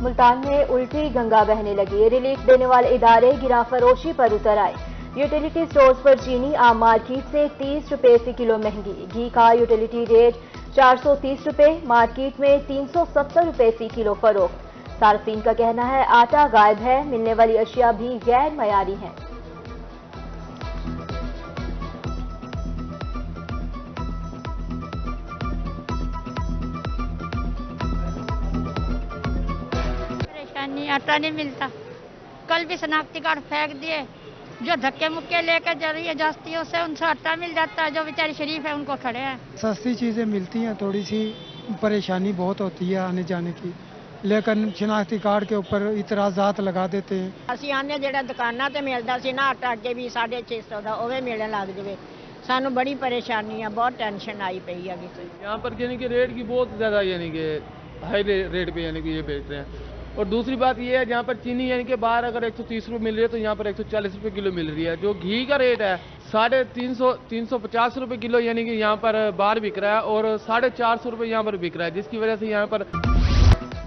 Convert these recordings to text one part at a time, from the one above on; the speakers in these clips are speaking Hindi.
मुल्तान में उल्टी गंगा बहने लगी। रिलीफ देने वाले इदारे गिरा फरोशी पर उतर आए। यूटिलिटी स्टोर्स पर चीनी आम मार्केट से 30 रुपए फी किलो महंगी। घी का यूटिलिटी रेट 430 रुपए, मार्केट में 370 रुपए फी किलो फरोख्त। सार्फिन का कहना है आटा गायब है, मिलने वाली अशिया भी गैर मयारी हैं। आटा नहीं मिलता। कल भी शनाख्ती कार्ड फेंक दिए। जो धक्के मुक्के लेकर जा रही है जास्तियों से उनसे आटा मिल जाता है। जो बेचारे शरीफ है उनको खड़े हैं। सस्ती चीज़ें मिलती हैं, थोड़ी सी परेशानी बहुत होती है आने जाने की, लेकिन शनाख्ती कार्ड के ऊपर इतराज़ात लगा देते हैं। ਅਸੀਂ ਆਨੇ ਜਿਹੜਾ ਦੁਕਾਨਾਂ ਤੇ ਮਿਲਦਾ ਸੀ ਨਾ ਆਟਾ ਅੱਗੇ ਵੀ 650 ਦਾ ਉਹ ਵੀ ਮਿਲਣ ਲੱਗ ਜਵੇ। ਸਾਨੂੰ बड़ी परेशानी है, बहुत टेंशन आई पई है। यहाँ पर यानी कि रेट की बहुत ज़्यादा यानी कि हाई रेट पे यानी कि ये बेच रहे हैं। और दूसरी बात ये है, जहाँ पर चीनी यानी कि बाहर अगर 130 रुपये मिल रही है तो यहाँ पर 140 रुपये किलो मिल रही है। जो घी का रेट है 350 रुपये किलो यानी कि यहाँ पर बाहर बिक रहा है और 450 रुपये यहाँ पर बिक रहा है, जिसकी वजह से यहाँ पर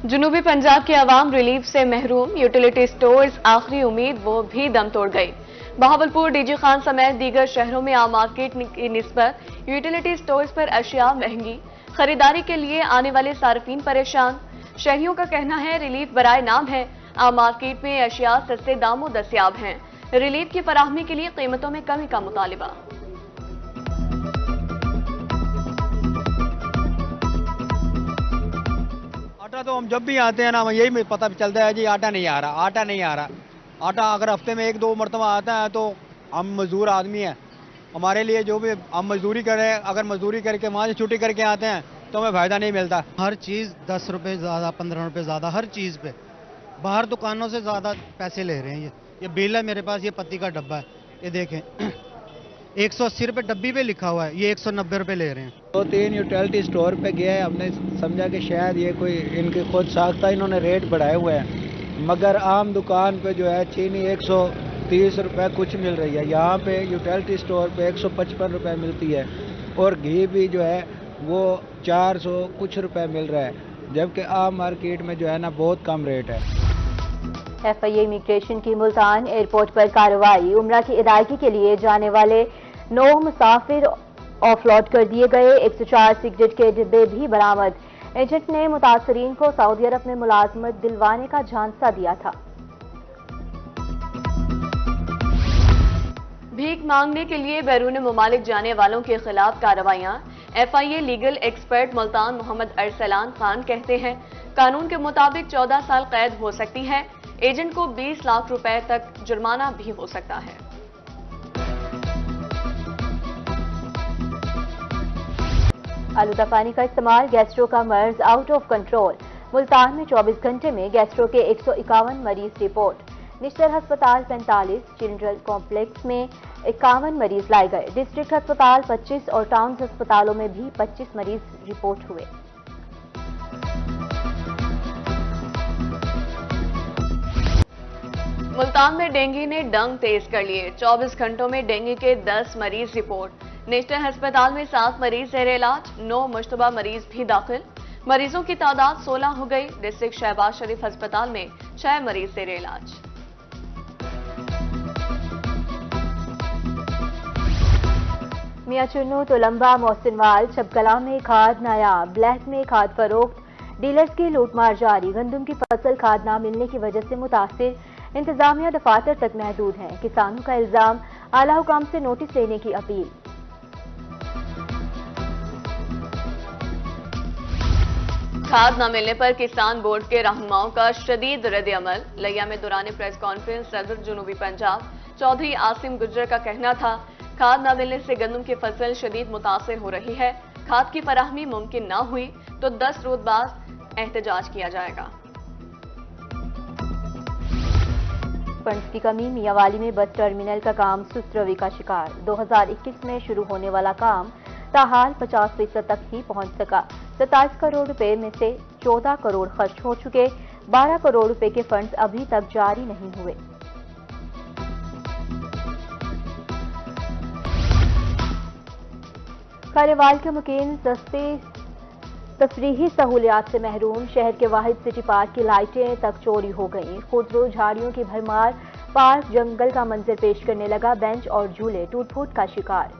जुनूबी पंजाब की आवाम रिलीफ से महरूम। यूटिलिटी स्टोर्स आखिरी उम्मीद वो भी दम तोड़ गई। बहावलपुर, डीजी खान समेत दीगर शहरों में आम मार्केट की निस्बत यूटिलिटी स्टोर्स पर अशिया महंगी। खरीदारी के लिए आने वाले सार्फिन परेशान। शहरियों का कहना है रिलीफ बराए नाम है, आम मार्केट में अशिया सस्ते दामों दस्याब हैं। रिलीफ की फराहमी के लिए कीमतों में कमी का मुतालिबा। आटा तो हम जब भी आते हैं ना हमें यही पता चलता है जी आटा नहीं आ रहा, आटा नहीं आ रहा। आटा अगर हफ्ते में 1-2 मरतबा आता है तो हम मजदूर आदमी हैं, हमारे लिए जो भी हम मजदूरी करें, अगर मजदूरी करके वहाँ से छुट्टी करके आते हैं तो हमें फ़ायदा नहीं मिलता। हर चीज़ 10 रुपये ज़्यादा, 15 रुपये ज़्यादा, हर चीज़ पे बाहर दुकानों से ज़्यादा पैसे ले रहे हैं। ये बिल है मेरे पास, ये पत्ती का डब्बा है, ये देखें 180 रुपये डब्बी पे लिखा हुआ है, ये 190 रुपये ले रहे हैं। 2-3 यूटिलिटी स्टोर पे गया है, हमने समझा कि शायद ये कोई इनके खुद साख्ता इन्होंने रेट बढ़ाए हुए हैं, मगर आम दुकान पे जो है चीनी 130 रुपये कुछ मिल रही है, यहाँ पे यूटिलिटी स्टोर पे 155 रुपये मिलती है और घी भी जो है वो 400 कुछ रुपए मिल रहा है, जबकि आम मार्केट में जो है ना बहुत कम रेट है। FIA इमिग्रेशन की मुल्तान एयरपोर्ट पर कार्रवाई। उम्रा की अदायगी के लिए जाने वाले 9 मुसाफिर ऑफलोड कर दिए गए। 104 सिगरेट के डिब्बे भी बरामद। एजेंट ने मुतासरीन को सऊदी अरब में मुलाजमत दिलवाने का झांसा दिया था। भीख मांगने के लिए बैरून मुमालिक जाने वालों के खिलाफ कार्रवाइयां। FIA legal expert Multan Muhammad Arsalan Khan कहते हैं कानून के मुताबिक 14 साल कैद हो सकती है। एजेंट को 20 लाख रुपए तक जुर्माना भी हो सकता है। आलूदा पानी का इस्तेमाल, गैस्ट्रो का मर्ज आउट ऑफ कंट्रोल। मुल्तान में 24 घंटे में गैस्ट्रो के 151 मरीज रिपोर्ट। निश्तर अस्पताल 45, चिल्ड्रन कॉम्प्लेक्स में 51 मरीज लाए गए। डिस्ट्रिक्ट अस्पताल 25 और टाउन अस्पतालों में भी 25 मरीज रिपोर्ट हुए। मुल्तान में डेंगू ने डंग तेज कर लिए। 24 घंटों में डेंगू के 10 मरीज रिपोर्ट। नेशनल अस्पताल में 7 मरीज जेर इलाज, 9 मुश्तबा मरीज भी दाखिल। मरीजों की तादाद 16 हो गई। डिस्ट्रिक्ट शहबाज शरीफ अस्पताल में 6 मरीज जेर इलाज। मियां चुन्नू, तोलंबा, मोहसिनवाल, छबकला में खाद नायाब। ब्लैक में खाद फरोख्त। डीलर्स की लूटमार जारी। गंदम की फसल खाद न मिलने की वजह से मुतासिर। इंतजामिया दफातर तक महदूद है। किसानों का इल्जाम, आला हुकाम से नोटिस लेने की अपील। खाद न मिलने पर किसान बोर्ड के रहनुमाओं का शदीद रद्द-ए-अमल। लिया में दौरान प्रेस कॉन्फ्रेंस सदर जुनूबी पंजाब चौधरी आसिम गुज्जर का कहना था खाद न मिलने से गंदम की फसल शदीद मुतासिर हो रही है। खाद की फराहमी मुमकिन न हुई तो 10 रोज बाद एहतजाज किया जाएगा। फंड्स की कमी, मियांवाली में बस टर्मिनल का काम सुस्त रवि का शिकार। 2021 में शुरू होने वाला काम ताहाल 50% तक ही पहुंच सका। 27 करोड़ रुपए में से 14 करोड़ खर्च हो चुके। 12 करोड़ रुपए के फंड्स अभी तक जारी नहीं हुए। खारेवाल के मुकीम सस्ते तफरीही सहूलियात से महरूम, शहर के वाहिद सिटी पार्क की लाइटें तक चोरी हो गईं। खुदरो झाड़ियों की भरमार, पार्क जंगल का मंजर पेश करने लगा। बेंच और झूले टूट फूट का शिकार।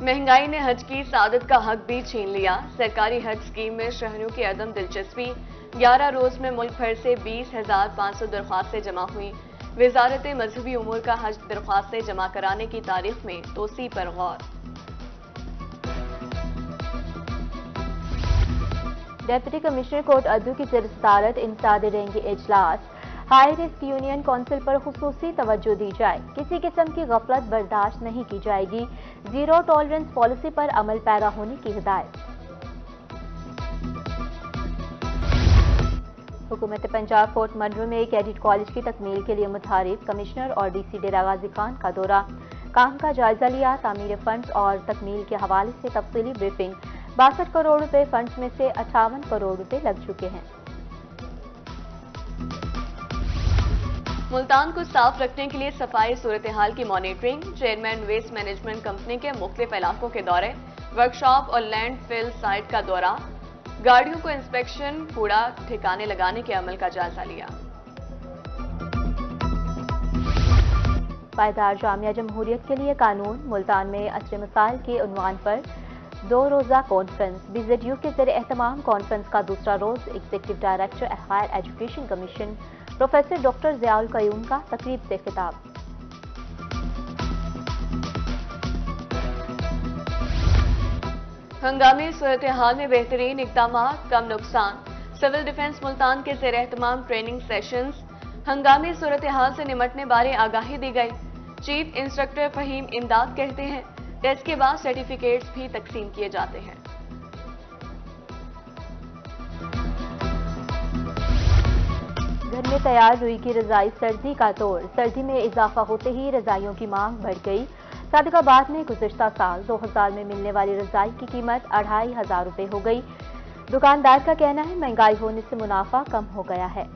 महंगाई ने हज की सादत का हक भी छीन लिया। सरकारी हज स्कीम में शहरियों की अदम दिलचस्पी। 11 रोज में मुल्क भर से 20,500 दरख्वास्तें जमा हुई। वजारत मजहबी उमूर का हज दरख्वास्तें जमा कराने की तारीख में तोसी पर गौर। डेप्यूटी कमिश्नर कोर्ट अद्दू की सदारत इंसदाद रहेंगे इजलास। हाई रिस्क यूनियन काउंसिल पर खुसूसी तवज्जो दी जाए। किसी किस्म की गफलत बर्दाश्त नहीं की जाएगी। जीरो टॉलरेंस पॉलिसी पर अमल पैरा होने की हिदायत। हुकूमत पंजाब कोर्ट मंडरू में कैडेट कॉलेज की तकमील के लिए मुतारिफ। कमिश्नर और डीसी डेरा गाजी खान का दौरा, काम का जायजा लिया। तामीर फंड्स और तकमील के हवाले से तफसीली ब्रीफिंग। 62 करोड़ रुपए फंड्स में से 58 करोड़ रुपए लग चुके हैं। मुल्तान को साफ रखने के लिए सफाई सूरत हाल की monitoring. Chairman waste management company के मुख्तलिफ इलाकों के दौरे, वर्कशॉप और लैंड फिल साइट का दौरा, गाड़ियों को इंस्पेक्शन, कूड़ा ठिकाने लगाने के अमल का जायजा लिया। पायदार जामिया जमहूरियत के लिए कानून, मुल्तान में असर मसाइल के उन्वान पर 2 रोजा कॉन्फ्रेंस। BZU के ज़रिए एहतमाम कॉन्फ्रेंस का दूसरा रोज executive director higher education commission professor doctor Ziaul Qayyum का तकरीब से खिताब। हंगामी सूरत हाल में बेहतरीन इक़दाम, कम नुकसान। सिविल डिफेंस मुल्तान के ज़ेर एहतमाम ट्रेनिंग सेशंस। हंगामी सूरत हाल से निमटने बारे आगाही दी गई। चीफ इंस्ट्रक्टर फहीम इमदाद कहते हैं, टेस्ट के बाद सर्टिफिकेट्स भी तकसीम किए जाते हैं। घर में तैयार रुई की रजाई सर्दी का तोड़। सर्दी में इजाफा होते ही रजाइयों की मांग बढ़ गई। सादिकाबाद में गुज़िश्ता साल 2000 में मिलने वाली रजाई की कीमत 2500 रुपए हो गई। दुकानदार का कहना है महंगाई होने से मुनाफा कम हो गया है।